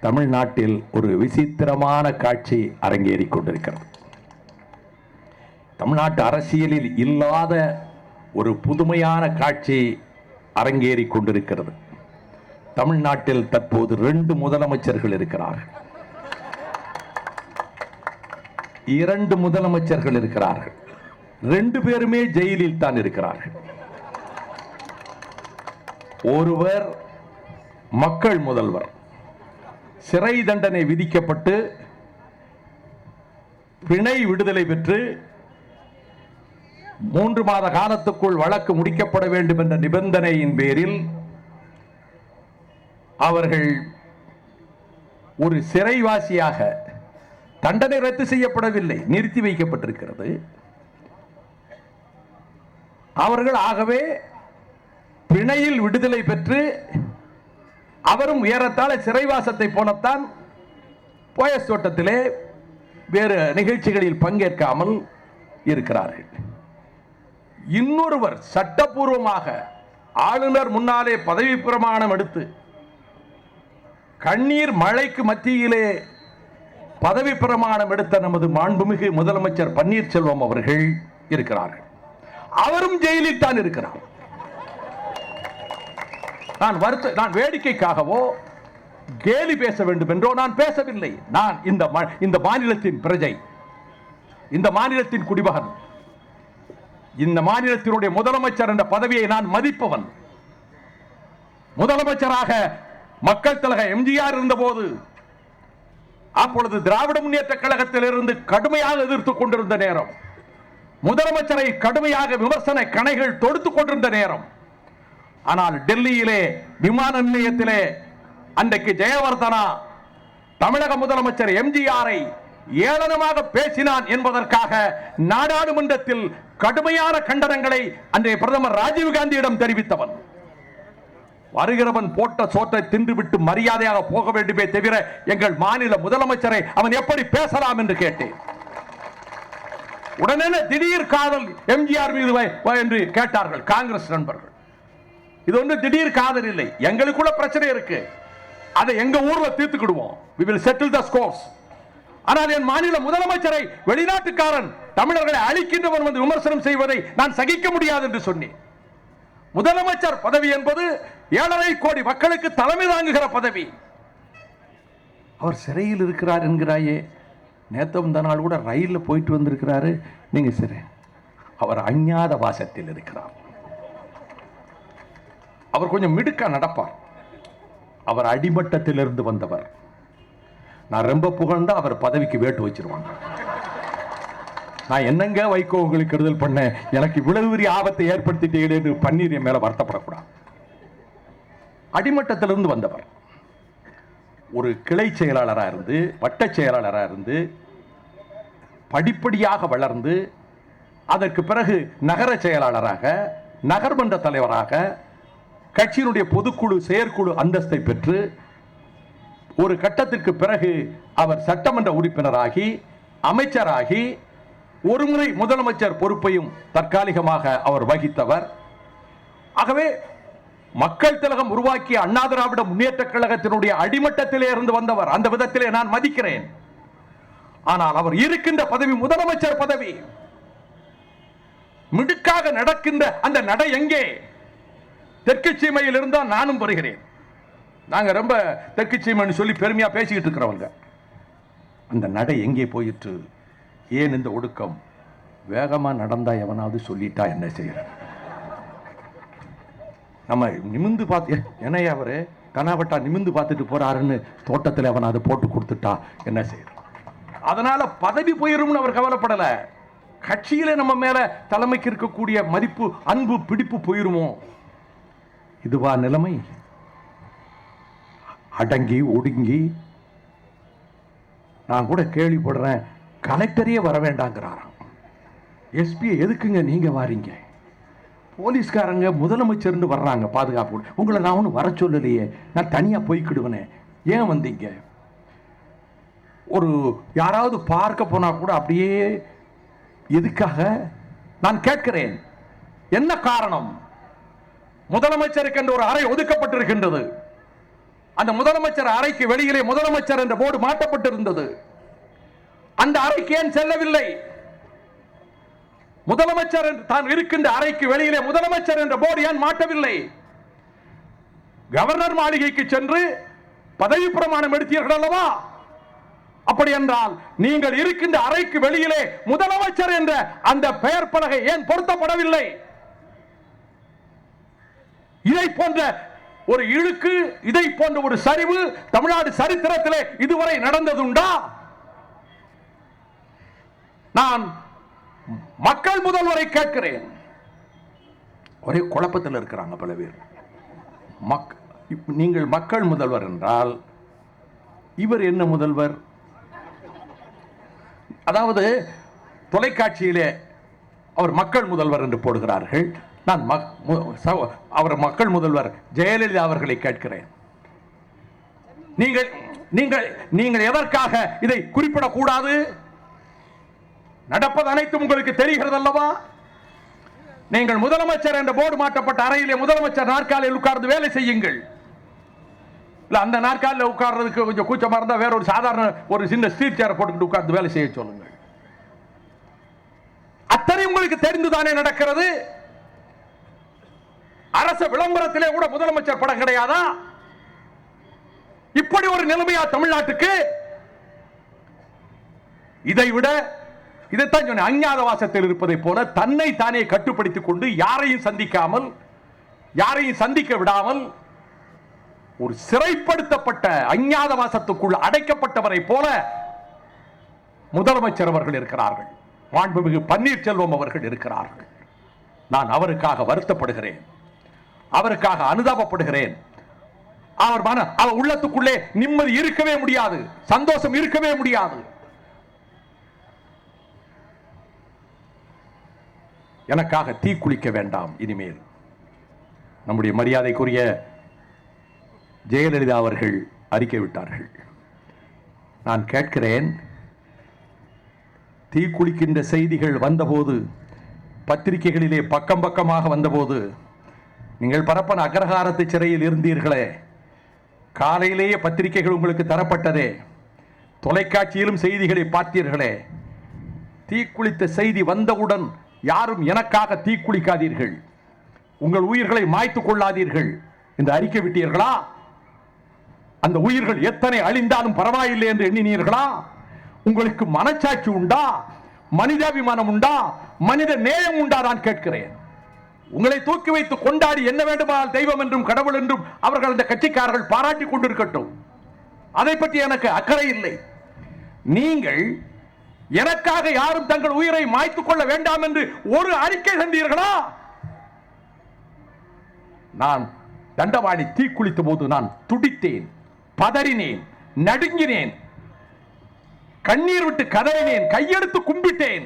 தமிழ்நாட்டில் ஒரு விசித்திரமான காட்சி அரங்கேறிக் கொண்டிருக்கிறது. தமிழ்நாட்டு அரசியலில் இல்லாத ஒரு புதுமையான காட்சி அரங்கேறிக் கொண்டிருக்கிறது. தமிழ்நாட்டில் தற்போது 2 முதலமைச்சர்கள் இருக்கிறார்கள். 2 முதலமைச்சர்கள் இருக்கிறார்கள். 2 பேருமே ஜெயிலில் தான் இருக்கிறார்கள். ஒருவர் மக்கள் முதல்வர், சிறை தண்டனை விதிக்கப்பட்டு பிணை விடுதலை பெற்று 3 மாத காலத்துக்குள் வழக்கு முடிக்கப்பட வேண்டும் என்ற நிபந்தனையின் பேரில் அவர்கள் ஒரு சிறைவாசியாக தண்டனை ரத்து செய்யப்படவில்லை, நிறுத்தி வைக்கப்பட்டிருக்கிறது. அவர்கள் ஆகவே பிணையில் விடுதலை பெற்று அவரும் ஏறத்தாழ சிறைவாசத்தை போலத்தான் போயஸ் தோட்டத்திலே வேறு நிகழ்ச்சிகளில் பங்கேற்காமல் இருக்கிறார்கள். இன்னொருவர் சட்டப்பூர்வமாக ஆளுநர் முன்னாலே பதவி பிரமாணம் எடுத்து கண்ணீர் மழைக்கு மத்தியிலே பதவி பிரமாணம் எடுத்த நமது மாண்புமிகு முதலமைச்சர் பன்னீர்செல்வம் அவர்கள் இருக்கிறார்கள். அவரும் ஜெயிலில் தான் இருக்கிறார். நான் வேடிக்கைக்காகவோ கேலி பேச வேண்டும் என்றோ நான் பேசவில்லை. நான் இந்த மாநிலத்தின் பிரஜை, இந்த மாநிலத்தின் குடிமகன், இந்த மாநிலத்தினுடைய முதலமைச்சர் என்ற பதவியை நான் மதிப்பவன். முதலமைச்சராக மக்கள் தலைவர் எம்ஜிஆர் இருந்தபோது அப்பொழுது திராவிட முன்னேற்ற கழகத்தில் இருந்து கடுமையாக எதிர்த்துக் கொண்டிருந்த நேரம், முதலமைச்சரை கடுமையாக விமர்சன கணைகள் தொடுத்துக் கொண்டிருந்த நேரம், ஆனால் டெல்லியிலே விமான நிலையத்திலே அன்றைக்கு ஜெயவர்தனா தமிழக முதலமைச்சர் எம்ஜிஆரை ஏளனமாக பேசினான் என்பதற்காக நாடாளுமன்றத்தில் கடுமையான கண்டனங்களை அன்றைய பிரதமர் ராஜீவ்காந்தியிடம் தெரிவித்தவன். வருகிறவன் போட்ட சோற்றை தின்றுவிட்டு மரியாதையாக போக வேண்டுமே தவிர எங்கள் மாநில முதலமைச்சரை அவன் எப்படி பேசலாம் என்று கேட்டேன். உடனே திடீர் காதல் எம்ஜிஆர் மீது என்று கேட்டார்கள் காங்கிரஸ் நண்பர்கள். இது ஒன்று திடீர் காதல் இல்லை, எங்களுக்குள்ள பிரச்சனை இருக்கு, அதை எங்க ஊர்ல தீர்த்துக்கிடுவோம். we will settle the scores. ஆனால் என் மாநில முதலமைச்சரை வெளிநாட்டுக்காரன் தமிழர்களை அழிக்கின்றவன் வந்து விமர்சனம் செய்வதை நான் சகிக்க முடியாது என்று சொன்னேன். முதலமைச்சர் பதவி என்பது 7.5 கோடி மக்களுக்கு தலைமை தாங்குகிற பதவி. அவர் சிறையில் இருக்கிறார் என்கிறாயே, நேத்து இந்த நாள் கூட ரயிலில் போயிட்டு வந்திருக்கிறாரு. நீங்க சிறை, அவர் அஞ்ஞாத வாசத்தில் இருக்கிறார். அவர் கொஞ்சம் மிடுக்கா நடப்பார். அவர் அடிமட்டத்திலிருந்து வந்தவர். நான் ரொம்ப புகழ்ந்தா அவர் பதவிக்கு வேட்டு வச்சிருவாங்க. நான் என்னங்க வைகோ உங்களுக்கு கெடுதல் பண்ண, எனக்கு இவ்வளவு பெரிய ஆபத்தை ஏற்படுத்திட்டீங்க பன்னீர் மேல வருத்தப்படக்கூடாது. அடிமட்டத்திலிருந்து வந்தவர். ஒரு கிளை செயலாளராக இருந்து, வட்ட செயலாளராக இருந்து, படிப்படியாக வளர்ந்து, அதற்கு பிறகு நகர செயலாளராக, நகர்மன்ற தலைவராக, கட்சியினுடைய பொதுக்குழு செயற்குழு அந்தஸ்தை பெற்று, ஒரு கட்டத்திற்கு பிறகு அவர் சட்டமன்ற உறுப்பினராகி, அமைச்சராகி, ஒருமுறை முதலமைச்சர் பொறுப்பையும் தற்காலிகமாக அவர் வகித்தவர். ஆகவே மக்கள் திலகம் உருவாக்கிய அண்ணா திராவிட முன்னேற்ற கழகத்தினுடைய அடிமட்டத்திலே இருந்து வந்தவர். அந்த விதத்திலே நான் மதிக்கிறேன். ஆனால் அவர் இருக்கின்ற பதவி முதலமைச்சர் பதவி. மிடுக்காக நடக்கின்ற அந்த நடை எங்கே? தெற்கு சீமையில் இருந்தால் நானும் வருகிறேன். நாங்க ரொம்ப தெற்கு சீமைன்னு சொல்லி பெருமையா பேசிக்கிட்டு இருக்கிறவங்க. அந்த நடை எங்கே போயிற்று? ஏன் இந்த ஒடுக்கம்? வேகமா நடந்தா எவனாவது சொல்லிட்டா என்ன செய்யற? நம்ம நிமிந்து பார்த்து என்னையா அவரு கனாவட்டா நிமிந்து பார்த்துட்டு போறாருன்னு தோட்டத்தில் அவனாவது போட்டு கொடுத்துட்டா என்ன செய்யற? அதனால பதவி போயிரும்னு அவர் கவலைப்படல. கட்சியில நம்ம மேல தலைமைக்கு இருக்கக்கூடிய மதிப்பு, அன்பு, பிடிப்பு போயிருமோ? இதுவா நிலைமை? அடங்கி ஒடுங்கி. நான் கூட கேள்விப்படுறேன், கலெக்டரே வர வேண்டாங்கிறாராம். எஸ்பி எதுக்குங்க நீங்க வாரீங்க? போலீஸ்காரங்க முதலமைச்சர்னு வர்றாங்க பாதுகாப்பு. உங்களை நான் ஒன்றும் வர சொல்லலையே, நான் தனியா போய்க்கிடுவேனே, ஏன் வந்தீங்க? ஒரு யாராவது பார்க்க போனா கூட அப்படியே எதுக்காக நான் கேட்கிறேன். என்ன காரணம்? முதலமைச்சருக்கு என்று ஒரு அறை ஒதுக்கப்பட்டிருக்கின்றது. அந்த முதலமைச்சர் அறைக்கு வெளியிலே முதலமைச்சர் என்ற போர்டு மாட்டப்பட்டிருந்தது. அந்த அறைக்கு ஏன் செல்லவில்லை? முதலமைச்சர் தான் இருக்கின்ற அறைக்கு வெளியிலே முதலமைச்சர் என்ற போர்டு ஏன் மாட்டவில்லை? கவர்னர் மாளிகைக்கு சென்று பதவி பிரமாணம் எடுத்தீர்கள் அல்லவா? அப்படி என்றால் நீங்கள் இருக்கின்ற அறைக்கு வெளியிலே முதலமைச்சர் என்ற அந்த பெயர் பலகை ஏன் பொருத்தப்படவில்லை? இதை போன்ற ஒரு இழுக்கு, இதை போன்ற ஒரு சரிவு தமிழ்நாடு சரித்திரத்திலே இதுவரை நடந்ததுண்டா? நான் மக்கள் முதல்வரை கேட்கிறேன். ஒரே குழப்பத்தில் இருக்கிறாங்க பல பேர். நீங்கள் மக்கள் முதல்வர் என்றால் இவர் என்ன முதல்வர்? அதாவது தொலைக்காட்சியிலே அவர் மக்கள் முதல்வர் என்று போடுகிறார்கள். நான் அவர் மக்கள் முதல்வர் ஜெயலலிதா அவர்களை கேட்கிறேன். நீங்கள் நீங்கள் நீங்கள் எதற்காக இதை குறிப்பிடக்கூடாது? நடப்பது அனைத்தும் உங்களுக்கு தெரிகிறது அல்லவா? நீங்கள் முதலமைச்சர் என்ற போர்டு மாட்டப்பட்ட அறையிலே முதலமைச்சர் நாற்காலியில் உட்கார்ந்து வேலை செய்யுங்கள். அந்த நாற்காலில் உட்கார்றதுக்கு கொஞ்சம் கூச்சமா இருந்தா வேற ஒரு சாதாரண ஒரு சின்ன ஸ்ட்ரீட் சேர் போட்டுக்கிட்டு உட்கார்ந்து வேலை செய்ய சொல்லுங்கள். அத்தனை உங்களுக்கு தெரிந்துதானே நடக்கிறது. அரசு விளம்பரத்திலே கூட முதலமைச்சர் படம் கிடையாதா? இப்படி ஒரு நிலைமையா தமிழ்நாட்டுக்கு? இதை விட இதைத்தான் சொன்ன அஞ்ஞாத வாசத்தில் இருப்பதை போல தன்னை தானே கட்டுப்படுத்திக் கொண்டு யாரையும் சந்திக்காமல், யாரையும் சந்திக்க விடாமல் ஒரு சிறைப்படுத்தப்பட்ட அஞ்ஞாத வாசத்துக்குள் அடைக்கப்பட்டவரை போல முதலமைச்சர் அவர்கள் இருக்கிறார்கள். மாண்புமிகு பன்னீர்செல்வம் அவர்கள் இருக்கிறார்கள். நான் அவருக்காக வருத்தப்படுகிறேன், அவருக்காக அனுதாபப்படுகிறேன். அவர் உள்ளத்துக்குள்ளே நிம்மதி இருக்கவே முடியாது, சந்தோஷம் இருக்கவே முடியாது. எனக்காக தீக்குளிக்க வேண்டாம் இனிமேல். நம்முடைய மரியாதைக்குரிய ஜெயலலிதா அவர்கள் அறிக்கை விட்டார்கள். நான் கேட்கிறேன், தீக்குளிக்கின்ற செய்திகள் வந்தபோது, பத்திரிகைகளிலே பக்கம் பக்கமாக வந்தபோது, நீங்கள் பரப்பன அக்ரஹாரத்து சிறையில் இருந்தீர்களே, காலையிலேயே பத்திரிகைகள் உங்களுக்கு தரப்பட்டதே, தொலைக்காட்சியிலும் செய்திகளை பார்த்தீர்களே, தீக்குளித்த செய்தி வந்தவுடன் யாரும் எனக்காக தீக்குளிக்காதீர்கள், உங்கள் உயிர்களை மாய்த்துக் கொள்ளாதீர்கள் என்று அறிக்கை விட்டீர்களா? அந்த உயிர்கள் எத்தனை அழிந்தாலும் பரவாயில்லை என்று எண்ணினீர்களா? உங்களுக்கு மனச்சாட்சி உண்டா? மனிதாபிமானம் உண்டா? மனித நேயம் உண்டா? நான் கேட்கிறேன். உங்களை தூக்கி வைத்து கொண்டாடி என்ன வேண்டுமானால் தெய்வம் என்றும் கடவுள் என்றும் அவர்கள் அந்த கட்சிக்காரர்கள் பாராட்டி கொண்டிருக்கட்டும், அதை பற்றி எனக்கு அக்கறை இல்லை. நீங்கள் எனக்காக யாரும் தங்கள் உயிரை மாய்த்துக் கொள்ள வேண்டாம் என்று ஒரு அறிக்கை தந்தீர்களா? நான் தண்டவாணி தீக்குளித்த போது நான் துடித்தேன், பதறினேன், நடுங்கினேன், கண்ணீர் விட்டு கதறினேன், கையெடுத்து கும்பிட்டேன்.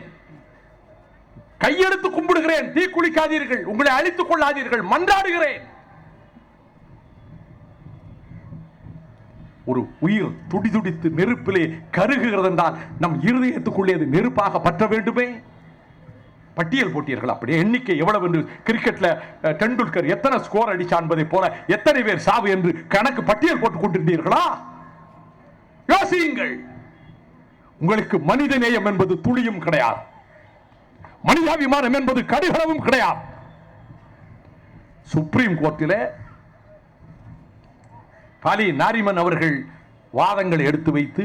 கையெடுத்து கும்பிடுகிறேன், தீக்குளிக்காதீர்கள், உங்களை அழித்துக் கொள்ளாதீர்கள், மன்றாடுகிறேன். ஒரு உயிர் துடிதுடித்து நெருப்பிலே கருகுகிறது என்றால் நம் இருதயத்துக்குள்ளே அது நெருப்பாக பற்ற வேண்டுமே. பட்டியல் போட்டீர்கள், அப்படியே எண்ணிக்கை எவ்வளவு என்று. கிரிக்கெட்ல டெண்டுல்கர் எத்தனை ஸ்கோர் அடிச்சான் என்பதை போல எத்தனை பேர் சாவு என்று கணக்கு பட்டியல் போட்டுக் கொண்டிருந்தீர்களா? யோசியுங்கள். உங்களுக்கு மனித நேயம் என்பது துளியும் கிடையாது, மனிதாபிமானம் என்பது கடுகளவும் கிடையாது. சுப்ரீம் கோர்ட்டிலே பாலி நாரிமன் அவர்கள் வாதங்களை எடுத்து வைத்து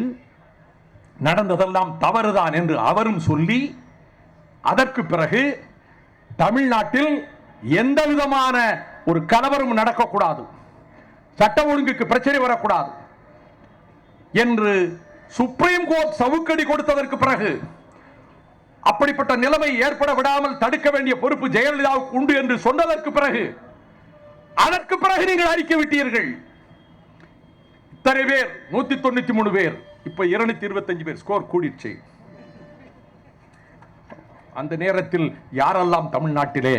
நடந்ததெல்லாம் தவறுதான் என்று அவரும் சொல்லி, அதற்கு பிறகு தமிழ்நாட்டில் எந்த விதமான ஒரு கலவரம் நடக்கக்கூடாது, சட்ட ஒழுங்குக்கு பிரச்சனை வரக்கூடாது என்று சுப்ரீம் கோர்ட் சவுக்கடி கொடுத்ததற்கு பிறகு, அப்படிப்பட்ட நிலைமை ஏற்பட விடாமல் தடுக்க வேண்டிய பொறுப்பு ஜெயலலிதாவுக்கு உண்டு என்று சொன்னதற்கு பிறகு, அதற்கு பிறகு நீங்கள் அறிக்கை விட்டீர்கள். இத்தனை பேர், 193 பேர், இப்ப 225 பேர், ஸ்கோர் கூடிடுச்சு. அந்த நேரத்தில் யாரெல்லாம் தமிழ்நாட்டிலே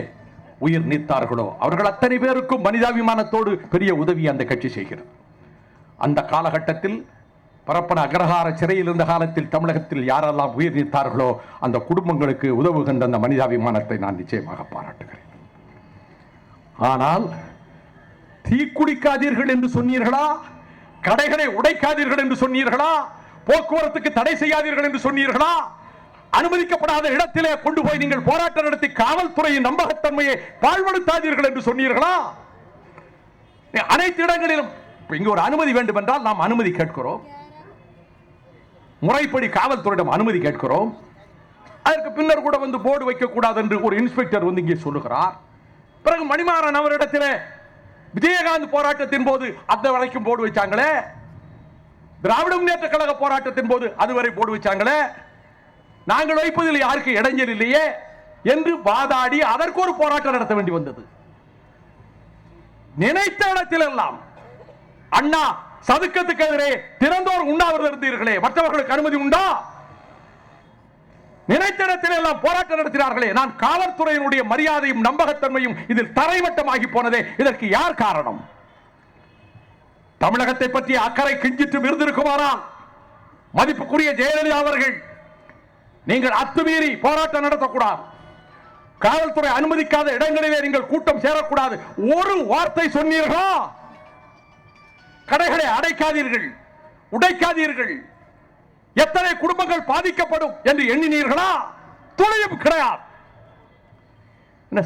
உயிர் நீத்தார்களோ அவர்கள் அத்தனை பேருக்கும் மனிதாபிமானத்தோடு பெரிய உதவி அந்த கட்சி செய்கிறது. அந்த காலகட்டத்தில் பரப்பன அக்ரஹார சிறையில் இருந்த காலத்தில் தமிழகத்தில் யாரெல்லாம் உயிர் நீத்தார்களோ அந்த குடும்பங்களுக்கு உதவுகின்ற அந்த மனிதாபிமானத்தை நான் நிச்சயமாக பாராட்டுகிறேன். ஆனால் தீக்குளிக்காதீர்கள் என்று சொன்னீர்களா? கடைகளை உடைக்காதீர்கள் என்று சொன்னீர்களா? போக்குவரத்துக்கு தடை செய்யாதீர்கள் என்று சொன்னீர்களா? அனுமதிக்கப்படாத இடத்திலே கொண்டு போய் நீங்கள் போராட்டம் நடத்தி காவல்துறையின் நம்பகத்தன்மையை பாழ்படுத்தாதீர்கள் என்று சொன்னீர்களா? அனைத்து இடங்களிலும் இங்கு ஒரு அனுமதி வேண்டும் என்றால் நாம் அனுமதி கேட்கிறோம், முறைப்படி காவல்துறையிடம் அனுமதி கேட்கிறோம். அதற்கு பின்னர் கூட வந்து போர்டு வைக்க கூடாது என்று ஒரு இன்ஸ்பெக்டர் வந்து இங்கே சொல்லுகிறார். பிறகு மணிமாறன் அவரிடத்தில் விஜயகாந்த் போராட்டத்தின் போது அந்த வரைக்கும் போர்டு வச்சாங்களே, திராவிட முன்னேற்ற கழக போராட்டத்தின் போது அதுவரை போர்டு வச்சாங்களே, நாங்கள் வைப்பதில் யாருக்கு இடைஞ்சல் இல்லையே என்று வாதாடி அதற்கு ஒரு போராட்டம் நடத்த வேண்டி வந்தது. நினைத்த இடத்தில் எல்லாம் அண்ணா சதுக்கத்துக்கு எதிரே திறந்தோர் உண்ணாவிரதம் இருந்தீர்களே, மற்றவர்களுக்கு அனுமதி உண்டா? நினைத்த இடத்தில் எல்லாம் போராட்டம் நடத்தினார்களே. நான் காவல்துறையினுடைய மரியாதையும் நம்பகத்தன்மையும் இதில் தரைமட்டமாகி போனதே, இதற்கு யார் காரணம்? தமிழகத்தை பற்றிய அக்கறை கிஞ்சிட்டு இருந்திருக்குமானால் மதிப்புக்குரிய ஜெயலலிதா அவர்கள், நீங்கள் அத்துமீறி போராட்டம் நடத்தக்கூடாது, காவல்துறை அனுமதிக்காத இடங்களிலே நீங்கள் கூட்டம் சேரக்கூடாது, ஒரு வார்த்தை சொன்னீர்களா? கடைகளை அடைக்காதீர்கள், உடைக்காதீர்கள், எத்தனை குடும்பங்கள் பாதிக்கப்படும் என்று எண்ணினீர்களா? துளியும் கிடையாது.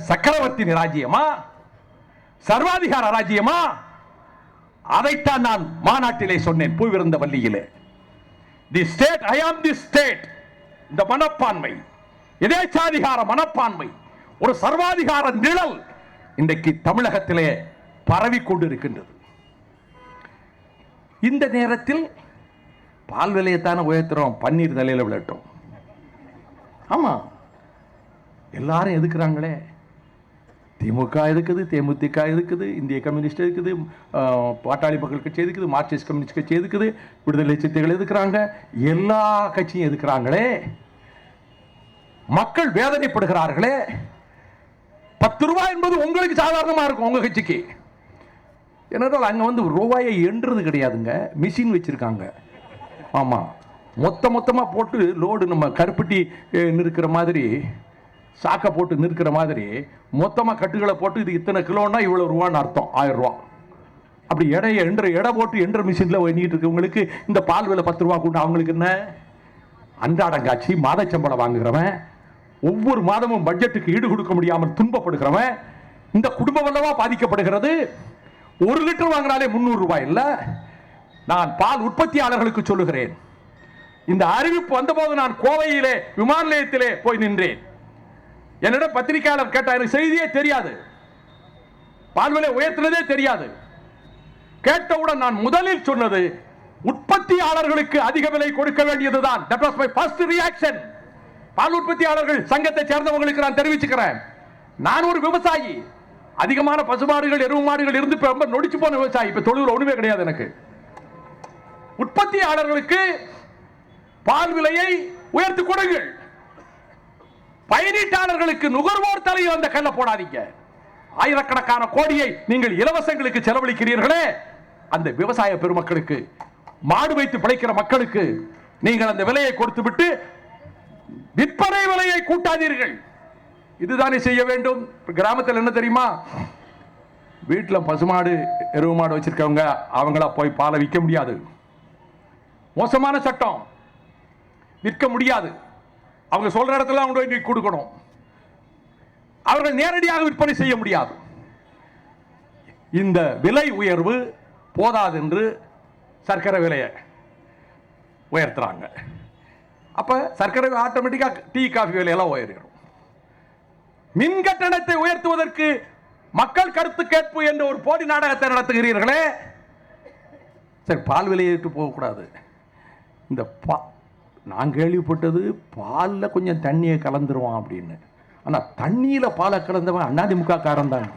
சக்கரவர்த்தி ராஜ்யமா, சர்வாதிகார ராஜ்யமா? அதைத்தான் நான் மாநாட்டிலே சொன்னேன், பூவிருந்த வள்ளியிலே. தி ஸ்டேட், ஐ ஆம் தி ஸ்டேட். இந்த மனப்பான்மை, எதேச்சாதிகார மனப்பான்மை, ஒரு சர்வாதிகார நிழல் இன்றைக்கு தமிழகத்திலே பரவி கொண்டிருக்கின்றது. இந்த நேரத்தில் பால் விலையத்தான உயர்த்துறோம், பன்னீர் தலையில விழட்டும். ஆமா, எல்லாரும் எதுக்குறாங்களே, திமுக எதுக்குது, தேமுதிக எதுக்குது, இந்திய கம்யூனிஸ்ட் எதுக்குது, பாட்டாளி மக்கள் கட்சி எதுக்குது, மார்க்சிஸ்ட் கம்யூனிஸ்ட் கட்சி எதுக்குது, விடுதலை சிறுத்தைகள் எதுக்குறாங்க, எல்லா கட்சியும் எதுக்குறாங்களே. மக்கள் வேதனைப்படுகிறார்களே. 10 ரூபாய் என்பது உங்களுக்கு சாதாரணமா இருக்கும், உங்க கட்சிக்கு. ஏனென்றால் அங்க வந்து ரூபாயை எண்ணுறது கிடையாதுங்க, மிஷின் வச்சிருக்காங்க. ஆமா, மொத்தமா போட்டு லோடு, நம்ம கருப்பட்டி நிற்கிற மாதிரி, சாக்கை போட்டு நிற்கிற மாதிரி மொத்தமா கட்டுகளை போட்டு இது இத்தனை கிலோன்னா இவ்வளவு ரூபான்னு அர்த்தம், 1000 ரூபா. அப்படி எடை போட்டு எண்ற மிஷின்ல எண்ணிட்டு இருக்கவங்களுக்கு இந்த பால் விலை 10 ரூபா கூட்ட, அவங்களுக்கு என்ன? அன்றாடங்காட்சி, மாத சம்பளம் வாங்குகிறவன், ஒவ்வொரு மாதமும் பட்ஜெட்டுக்கு ஈடு கொடுக்க முடியாமல் துன்பப்படுகிறவன், இந்த குடும்பம் அல்லவா பாதிக்கப்படுகிறது. 1 லிட்டர் வாங்கினாலே 300 ரூபாய் இல்ல. நான் பால் உற்பத்தியாளர்களுக்கு சொல்லுகிறேன், இந்த அறிவிப்பு வந்தபோது நான் கோவையிலே விமான நிலையத்திலே போய் நின்றேன். என்னிடம் பத்திரிகையாளர் கேட்டார், எனக்கு செய்தியே தெரியாது, பால் விலை உயர்த்தினதே தெரியாது. கேட்டவுடன் நான் முதலில் சொன்னது, உற்பத்தியாளர்களுக்கு அதிக விலை கொடுக்க வேண்டியதுதான். That was my first reaction. பால் உற்பத்தியாளர்கள் சங்கத்தை சேர்ந்தவங்களுக்கு நான் தெரிவிச்சுக்கிறேன், நான் ஒரு விவசாயி, அதிகமான பசுமாடுகள் எருவு மாடுகள் இருந்து ரொம்ப நொடிச்சு போன விவசாயி, இப்ப தொழுவுல ஒண்ணுமே கிடையாது எனக்கு. உற்பத்தியாளர்களுக்கு பால் விலையை உயர்த்தி கொடுங்கள், பயனீட்டாளர்களுக்கு நுகர்வோர் தலையில் அந்த கல்ல போடாதீங்க. ஆயிரக்கணக்கான கோடியை நீங்கள் இலவசங்களுக்கு செலவழிக்கிறீர்களே, அந்த விவசாய பெருமக்களுக்கு, மாடு வைத்து பிழைக்கிற மக்களுக்கு நீங்கள் அந்த விலையை கொடுத்து விட்டு விற்பனை விலையை கூட்டாதீர்கள். இதுதானே செய்ய வேண்டும். கிராமத்தில் என்ன தெரியுமா, வீட்டில் பசுமாடு எருவு மாடு வச்சிருக்கவங்க அவங்களா போய் பாலை விற்க முடியாது, மோசமான சட்டம், விற்க முடியாது. அவங்க சொல்ற இடத்துல அவங்க கொடுக்கணும், அவர்கள் நேரடியாக விற்பனை செய்ய முடியாது. இந்த விலை உயர்வு போதாது என்று சர்க்கரை விலையை உயர்த்துறாங்க. அப்ப சர்க்கரை ஆட்டோமேட்டிக்கா டீ காஃபி விலையெல்லாம் உயரும். மின் கட்டணத்தை உயர்த்துவதற்கு மக்கள் கருத்து கேட்பு என்ற ஒரு போட்டி நாடகத்தை நடத்துகிறீர்களே. சரி, பால் விலையை போகக்கூடாது. இந்த நான் கேள்விப்பட்டது பாலில் கொஞ்சம் தண்ணியை கலந்துருவான் அப்படின்னு. ஆனா தண்ணியில பாலை கலந்தவன் அதிமுக காரன் தான்.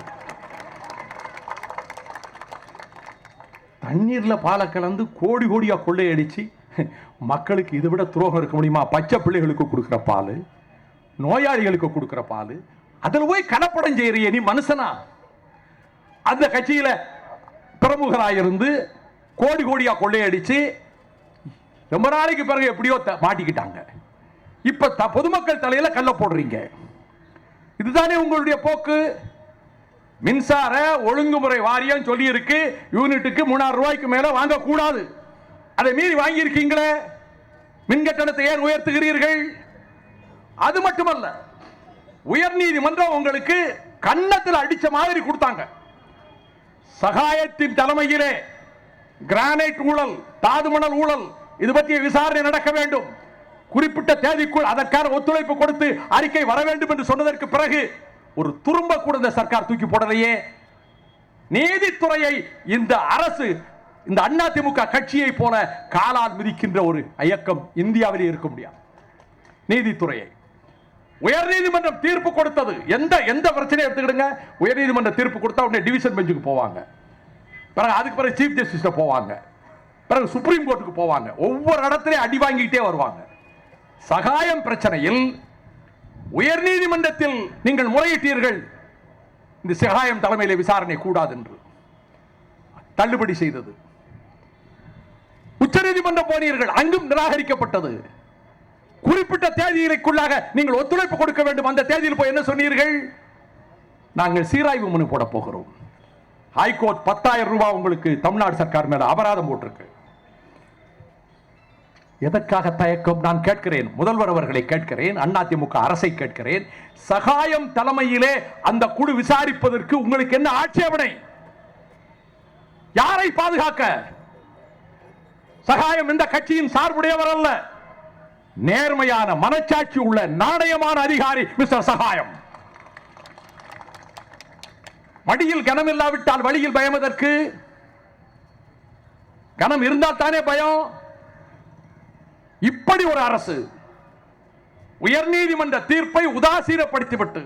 தண்ணீர்ல பாலை கலந்து கோடி கோடியா கொள்ளையடிச்சு மக்களுக்கு இதை விட துரோகம் இருக்க முடியுமா? பச்சை பிள்ளைகளுக்கு கொடுக்கிற பால், நோயாளிகளுக்கு கொடுக்கிற பால், அதில் போய் கலப்படம் செய்யறிய நீ மனுஷனா? அந்த கட்சியில பிரமுகராயிருந்து கோடி கோடியா கொள்ளையடிச்சு ரொம்ப நாளைக்கு பிறகு எப்படியோ மாட்டிக்கிட்டாங்க. இப்ப பொதுமக்கள் தலையில கல்ல போடுறீங்க. இதுதானே உங்களுடைய போக்கு. மின்சார ஒழுங்குமுறை வாரியம் சொல்லி இருக்கு யூனிட்டுக்கு 3000 ரூபாய்க்கு மேல வாங்க கூடாது. அதை மீறி வாங்கி இருக்கீங்களே, மின் கட்டணத்தை ஏன் உயர்த்துகிறீர்கள்? அது மட்டுமல்ல, உயர்நீதிமன்றம் உங்களுக்கு கன்னத்தில் அடிச்ச மாதிரி கொடுத்தாங்க. சகாயத்தின் தலைமையிலே கிரானைட் ஊழல், தாதுமணல் ஊழல், இது பற்றிய விசாரணை நடக்க வேண்டும், குறிப்பிட்ட தேதிக்குள் அதற்கான ஒத்துழைப்பு கொடுத்து அறிக்கை வர வேண்டும் என்று சொன்னதற்கு பிறகு ஒரு துரும்ப கூட இந்த சர்க்கார் தூக்கி போடலையே. நீதித்துறையை இந்த அரசு, இந்த அதிமுக கட்சியை போல காலால் மிதிக்கின்ற ஒரு இயக்கம் இந்தியாவிலே இருக்க முடியாது. நீதித்துறையை உயர்நீதிமன்றம் தீர்ப்பு கொடுத்தது, எந்த பிரச்சனையை எடுத்துக்கிடுங்க, உயர்நீதிமன்றம் தீர்ப்பு கொடுத்தா உடனே டிவிஷன் பெஞ்சுக்கு போவாங்க, பிறகு அதுக்கு பிறகு சீஃப் ஜஸ்டிஸ் போவாங்க, பிறகு சுப்ரீம் கோர்ட்டுக்கு போவாங்க, ஒவ்வொரு இடத்திலே அடி வாங்கிட்டே வருவாங்க. சகாயம் பிரச்சனையில் உயர்நீதிமன்றத்தில் நீங்கள் முறையிட்டீர்கள், இந்த சகாயம் தலைமையிலே விசாரணை கூடாது என்று தள்ளுபடி செய்தது. உச்சநீதிமன்றம் போனீர்கள், அங்கும் நிராகரிக்கப்பட்டது. குறிப்பிட்ட தேதிகளுக்குள்ளாக நீங்கள் ஒத்துழைப்பு கொடுக்க வேண்டும். அந்த தேதியில் போய் என்ன சொன்னீர்கள்? நாங்கள் சீராய்வு மனு போட போகிறோம். ஹைகோர்ட் 10,000 ரூபாய் உங்களுக்கு தமிழ்நாடு சர்க்கார் மேல அபராதம் போட்டிருக்கு. எதற்காக தயக்கம்? நான் கேட்கிறேன், முதல்வர் அவர்களை கேட்கிறேன், அதிமுக அரசை கேட்கிறேன். சகாயம் தலைமையிலே அந்த குழு விசாரிப்பதற்கு உங்களுக்கு என்ன ஆட்சேபனை? யாரை பாதுகாக்க? சகாயம் இந்த கட்சியின் சார்புடையவர் அல்ல, நேர்மையான மனச்சாட்சி உள்ள நாணயமான அதிகாரி மிஸ்டர் சகாயம். மடியில் கனம் இல்லாவிட்டால் வழியில் பயம் எதற்கு? கனம் இருந்தால் தானே பயம். இப்படி ஒரு அரசு உயர்நீதிமன்ற தீர்ப்பை உதாசீனப்படுத்திவிட்டு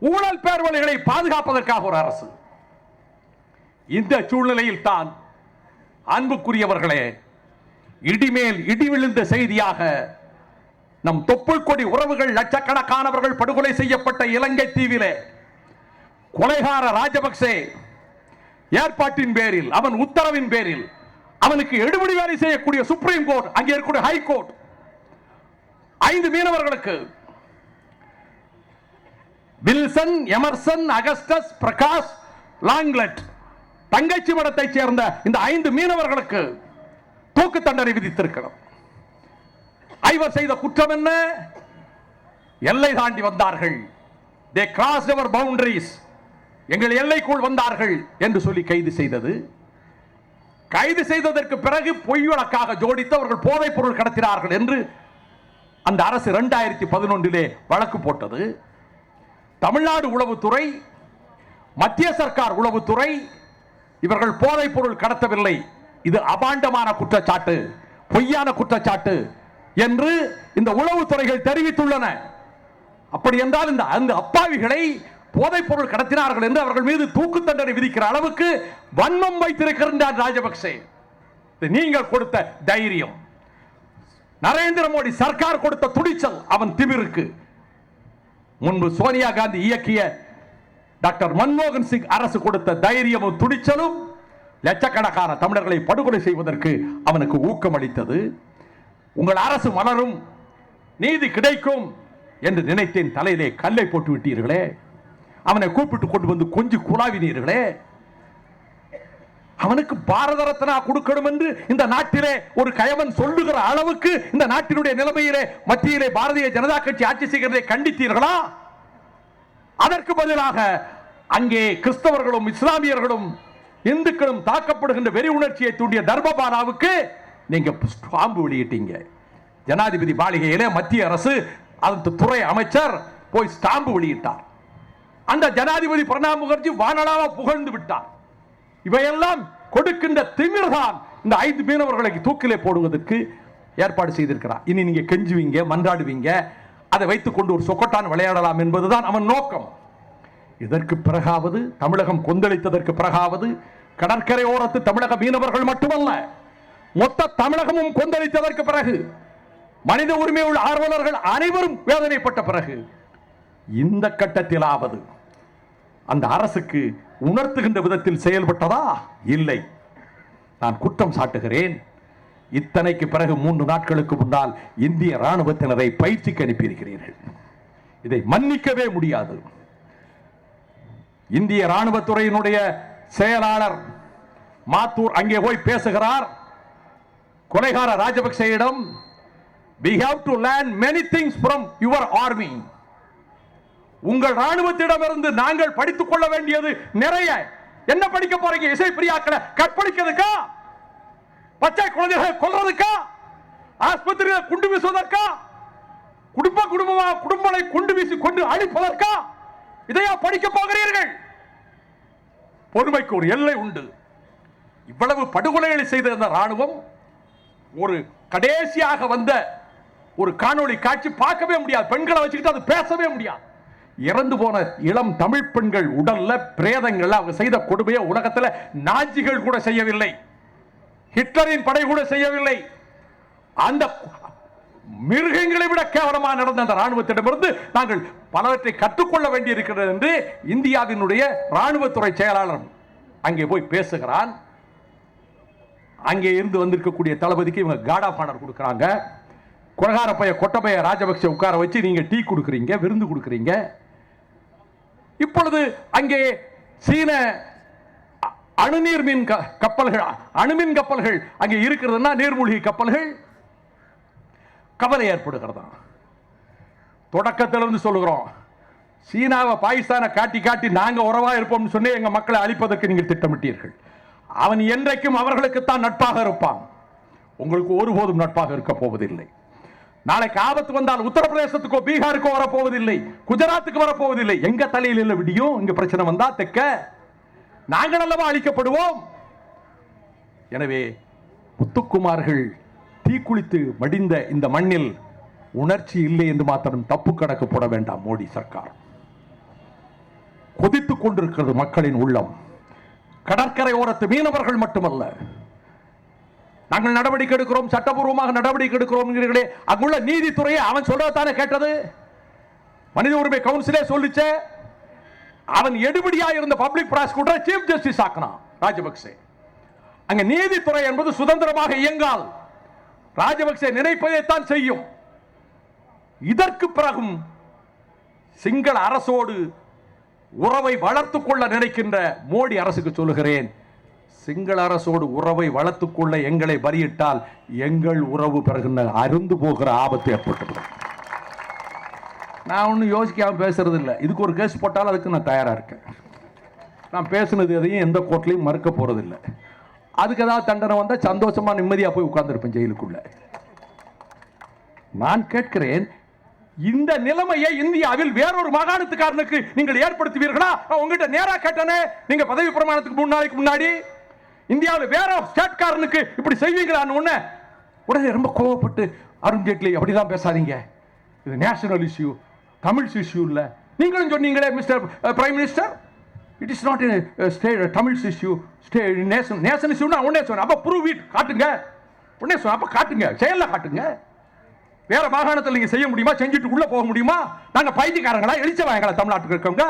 ஊழல் பேர்வழிகளை பாதுகாப்பதற்காக ஒரு அரசு. இந்த சூழ்நிலையில் தான் அன்புக்குரியவர்களே, இடிமேல் இடி விழுந்த செய்தியாக நம் தொப்புள் கொடி உறவுகள் லட்சக்கணக்கானவர்கள் படுகொலை செய்யப்பட்ட இலங்கை தீவிலே கொலைகார ராஜபக்சே ஏற்பாட்டின் பேரில், அவன் உத்தரவின் பேரில் அவனுக்கு எடுபடி வேலை செய்யக்கூடிய சுப்ரீம் கோர்ட், அங்கே இருக்கக்கூடிய ஹைகோர்ட் 5 மீனவர்களுக்கு வில்சன், எமர்சன், அகஸ்டஸ், பிரகாஷ், லாங்லெட், தங்கச்சி மடத்தைச் சேர்ந்த இந்த 5 மீனவர்களுக்கு தூக்கு தண்டனை விதித்திருக்கிறது. ஐவர் செய்த குற்றம் என்ன? எல்லை தாண்டி வந்தார்கள். they crossed our boundaries, எங்கள் எல்லைக்குள் வந்தார்கள் என்று சொல்லி கைது செய்தது. கைது செய்ததற்கு பிறகு பொய் வழக்காக ஜோடித்து அவர்கள் போதைப் பொருள் கடத்தினார்கள் என்று அந்த அரசு 2011 வழக்கு போட்டது. தமிழ்நாடு உளவுத்துறை, மத்திய சர்க்கார் உளவுத்துறை இவர்கள் போதைப் பொருள் கடத்தவில்லை, இது அபாண்டமான குற்றச்சாட்டு, பொய்யான குற்றச்சாட்டு என்று இந்த உளவுத்துறைகள் தெரிவித்துள்ளன. அப்படி என்றால் இந்த அப்பாவிகளை போதைப் பொருள் கடத்தினார்கள் என்று அவர்கள் மீது தூக்கு தண்டனை விதிக்கிற அளவுக்கு வன்மம் வைத்திருக்கிறார் ராஜபக்சே. நீங்கள் கொடுத்த தைரியம், நரேந்திர மோடி சர்க்கார் கொடுத்த துணிச்சல், அவன் திமிருக்கு. முன்பு சோனியா காந்தி இயக்கிய டாக்டர் மன்மோகன் சிங் அரசு கொடுத்த தைரியமும் துணிச்சலும் லட்சக்கணக்கான தமிழர்களை படுகொலை செய்வதற்கு அவனுக்கு ஊக்கம் அளித்தது. உங்கள் அரசு மலரும், நீதி கிடைக்கும் என்று நினைத்தேன், தலையிலே கல்லை போட்டு விட்டீர்களே. அவனை கூப்பிட்டு கொண்டு வந்து கொஞ்சம் குழாவினீர்களே. அவனுக்கு பாரத ரத்னா கொடுக்கணும் என்று இந்த நாட்டிலே ஒரு கயவன் சொல்லுகிற அளவுக்கு இந்த நாட்டினுடைய நிலைமையிலே மத்தியிலே பாரதிய ஜனதா கட்சி ஆட்சி செய்கிறதை கண்டித்தீர்களா? அதற்கு பதிலாக அங்கே கிறிஸ்தவர்களும் இஸ்லாமியர்களும் இந்துக்களும் தாக்கப்படுகின்ற வெறி உணர்ச்சியை தூண்டிய தர்மபாலாவுக்கு நீங்க ஸ்டாம்பு வெளியிட்டீங்க. ஜனாதிபதி மாளிகையிலே மத்திய அரசு அந்த துறை அமைச்சர் போய் ஸ்டாம்பு வெளியிட்டார். அந்த ஜனாதிபதி பிரணாப் முகர்ஜி வானளாவ புகழ்ந்து விட்டார். இவையெல்லாம் கொடுக்கின்ற திமிர்தான் இந்த 5 மீனவர்களை தூக்கிலே போடுவதற்கு ஏற்பாடு செய்திருக்கிறார். இனி நீங்க கெஞ்சுவீங்க, மன்றாடுவீங்க, அதை வைத்துக் கொண்டு ஒரு சொக்கட்டான் விளையாடலாம் என்பதுதான் அவன் நோக்கம். இதற்கு பிறகாவது, தமிழகம் கொந்தளித்ததற்கு பிறகாவது, கடற்கரை ஓரத்து தமிழக மீனவர்கள் மட்டுமல்ல, மொத்த தமிழகமும் கொந்தளித்ததற்கு பிறகு, மனித உரிமை உள்ள ஆர்வலர்கள் அனைவரும் வேதனைப்பட்ட பிறகு, இந்த கட்டத்திலாவது அந்த அரசுக்கு உணர்த்துகின்ற விதத்தில் செயல்பட்டதா? இல்லை. நான் குற்றம் சாட்டுகிறேன். இத்தனைக்கு பிறகு 3 நாட்களுக்கு முன்னால் இந்திய ராணுவத்தினரை பயிற்சிக்கு அனுப்பியிருக்கிறீர்கள். இதை மன்னிக்கவே முடியாது. இந்திய ராணுவத்துறையினுடைய செயலாளர் மாத்தூர் அங்கே போய் பேசுகிறார். கொலைகார ராஜபக்சேயிடம், we have to learn many things from your army. உங்கள் ராணுவத்திடமிருந்து நாங்கள் படித்துக் கொள்ள வேண்டியது நிறைய. என்ன படிக்க போறீங்க? இசை பிரியாக்களை கற்பழிக்கிறதுக்கா? பச்சை குழந்தைகளை கொல்றதுக்கா? ஆஸ்பத்திரியை குண்டு வீசுவதற்கா? குடும்பங்களை குண்டு வீசி கொண்டு அழிப்பதற்கா? இதையா படிக்க போகிறீர்கள்? பொறுமைக்கு ஒரு எல்லை உண்டு. இவ்வளவு படுகொலைகளை செய்த அந்த ராணுவம் ஒரு கடைசியாக வந்த ஒரு காணொளி காட்சி பார்க்கவே முடியாது. பெண்களை வச்சுக்கிட்டு அது பேசவே முடியாது. இறந்து போன இளம் தமிழ் பெண்கள் உடல்ல பிரேதங்கள் அவங்க செய்த கொடுமையை உலகத்தில் நாஜிகள் கூட செய்யவில்லை, ஹிட்லரின் படை கூட செய்யவில்லை. அந்த மிருகங்களை விட கேவலமாக நடந்த அந்த ராணுவத்திடமிருந்து நாங்கள் பலவற்றை கற்றுக்கொள்ள வேண்டியிருக்கிறது என்று இந்தியாவினுடைய ராணுவத்துறை செயலாளர் அங்கே போய் பேசுகிறான். அங்கே இருந்து வந்திருக்கக்கூடிய தளபதிக்கு இவங்க கார்ட் ஆஃப் ஆனர் கொடுக்குறாங்க. கொலகார பைய கொட்டப்பைய ராஜபக்சே உட்கார வச்சு நீங்க டீ கொடுக்குறீங்க, விருந்து கொடுக்குறீங்க. இப்பொழுது அங்கே சீன அணுநீர் கப்பல்கள், அணுமின் கப்பல்கள் அங்கே இருக்கிறதுனா நீர்மூழ்கி கப்பல்கள், கவலை ஏற்படுகிறதா. தொடக்கத்திலிருந்து சொல்லுகிறோம், சீனாவை பாகிஸ்தானை காட்டி காட்டி நாங்க உறவா இருப்போம் சொன்னே எங்க மக்களை அழிப்பதற்கு நீங்கள் திட்டமிட்டீர்கள். அவன் என்றைக்கும் அவர்களுக்குத்தான் நட்பாக இருப்பான், உங்களுக்கு ஒருபோதும் நட்பாக இருக்க போவதில்லை. நாளைக்கு ஆபத்து வந்தால் உத்தரப்பிரதேசத்துக்கோ பீகாருக்கோ வரப்போவதில்லை, குஜராத்துக்கு வரப்போவதில்லை. எங்க தலையில் இல்ல விடியும். இங்க பிரச்சனை வந்தா தெக்க நாங்கள் அல்லவா அழிக்கப்படுவோம். எனவே முத்துக்குமார்கள் தீக்குளித்து மடிந்த இந்த மண்ணில் உணர்ச்சி இல்லை என்று மாத்திரம் தப்பு கணக்கு போட வேண்டாம். மோடி சர்க்கார் கொதித்துக் கொண்டிருக்கிறது மக்களின் உள்ளம். கடற்கரை ஓரத்து மீனவர்கள் மட்டுமல்ல, நாங்கள் நடவடிக்கை எடுக்கிறோம், சட்டபூர்வமாக நடவடிக்கை எடுக்கிறோம். அங்குள்ள நீதித்துறையை அவன் சொல்றதானே கேட்டது. மனித உரிமை கவுன்சிலே சொல்லிச்சே. அவன் எடுபடியா இருந்த பப்ளிக் ப்ராசிக்யூட்டர் சீஃப் ஜஸ்டிஸ் ஆக்கினான் ராஜபக்சே. அங்க நீதித்துறை என்பது சுதந்திரமாக இயங்கால் ராஜபக்சே நினைப்பதைத்தான் செய்யும். இதற்கு பிறகும் சிங்கள அரசோடு உறவை வளர்த்துக் கொள்ள நினைக்கின்ற மோடி அரசுக்கு சொல்லுகிறேன், சிங்கள அரசோடு உறவை வளர்த்துக் கொள்ள எங்களை பலியிட்டால் எங்கள் உறவு பிறகு அருந்து போகிற ஆபத்து ஏற்பட்டுள்ளது. நான் ஒன்றும் யோசிக்காம பேசுறது இல்லை. இதுக்கு ஒரு கேஸ் போட்டாலும் அதுக்கு நான் தயாரா இருக்கேன். நான் பேசுனது எதையும் எந்த கோர்ட்லையும் மறுக்க போறதில்லை. அதுக்கு ஏதாவது தண்டனை வந்தா சந்தோஷமா நிம்மதியா போய் உட்கார்ந்துருப்பேன் ஜெயிலுக்குள்ள. நான் கேட்கிறேன், இந்த நிலைமையை இந்தியாவில் வேறொரு மாகாணத்துக்காரனுக்கு நீங்கள் ஏற்படுத்துவீர்களா? உங்ககிட்ட நேரா கேட்டனே, நீங்க பதவி பிரமாணத்துக்கு 3 நாளைக்கு முன்னாடி இந்தியாவில் வேற ஸ்டேட்காரனுக்கு இப்படி செய்வீங்களான்னு உடனே ரொம்ப கோவப்பட்டு, அருண் ஜேட்லி அப்படிதான் பேசாதீங்க, இது நேஷனல் இஷ்யூ, தமிழ் இஷ்யூ இல்ல. நீங்களும் சொன்னீங்களே mister prime minister, it is not state Tamil issue, national issue. உடனே சொன்னேன், அப்ப ப்ரூவ் இட், காட்டுங்க. உடனே சொன்ன, அப்ப காட்டுங்க, செயல்ல காட்டுங்க. வேற மாகாணத்தில் நீங்க செய்ய முடியுமா? செஞ்சுட்டு உள்ள போக முடியுமா? நாங்க பைத்தியக்காரங்களா, எலிச்சவாயங்களா தமிழ்நாட்டுக்கு இருக்கவங்க?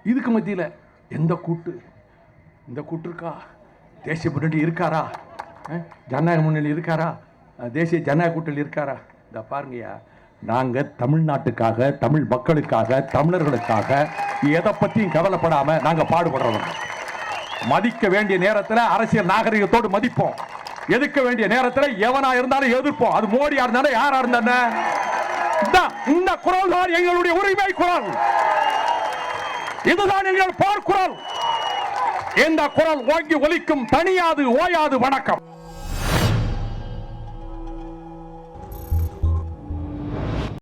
இதுக்கு மத்தியில் எந்த கூட்டு, இந்த கூட்டு இருக்கா? தேசிய முன்னணி இருக்காரா? ஜனநாயக முன்னணி இருக்காரா? தேசிய ஜனநாயக கூட்டணி இருக்காரா? இந்த பாருங்கய்யா, நாங்க தமிழ்நாட்டுக்காக, தமிழ் மக்களுக்காக, தமிழர்களுக்காக எதை பற்றியும் கவலைப்படாம நாங்க பாடுபடுறோம். மதிக்க வேண்டிய நேரத்தில் அரசியல் நாகரிகத்தோடு மதிப்போம், எதிர்க்க வேண்டிய நேரத்தில் எவனா இருந்தாலும் எதிர்ப்போம். அது மோடியா இருந்தாலும் யாரா இருந்தாலும். இந்த குரல் தான் எங்களுடைய உரிமை குரல், இதுதான் எங்கள் போர் குரல். இந்த குரல் ஓங்கி ஒலிக்கும், தனியாது ஓயாது. வணக்கம்.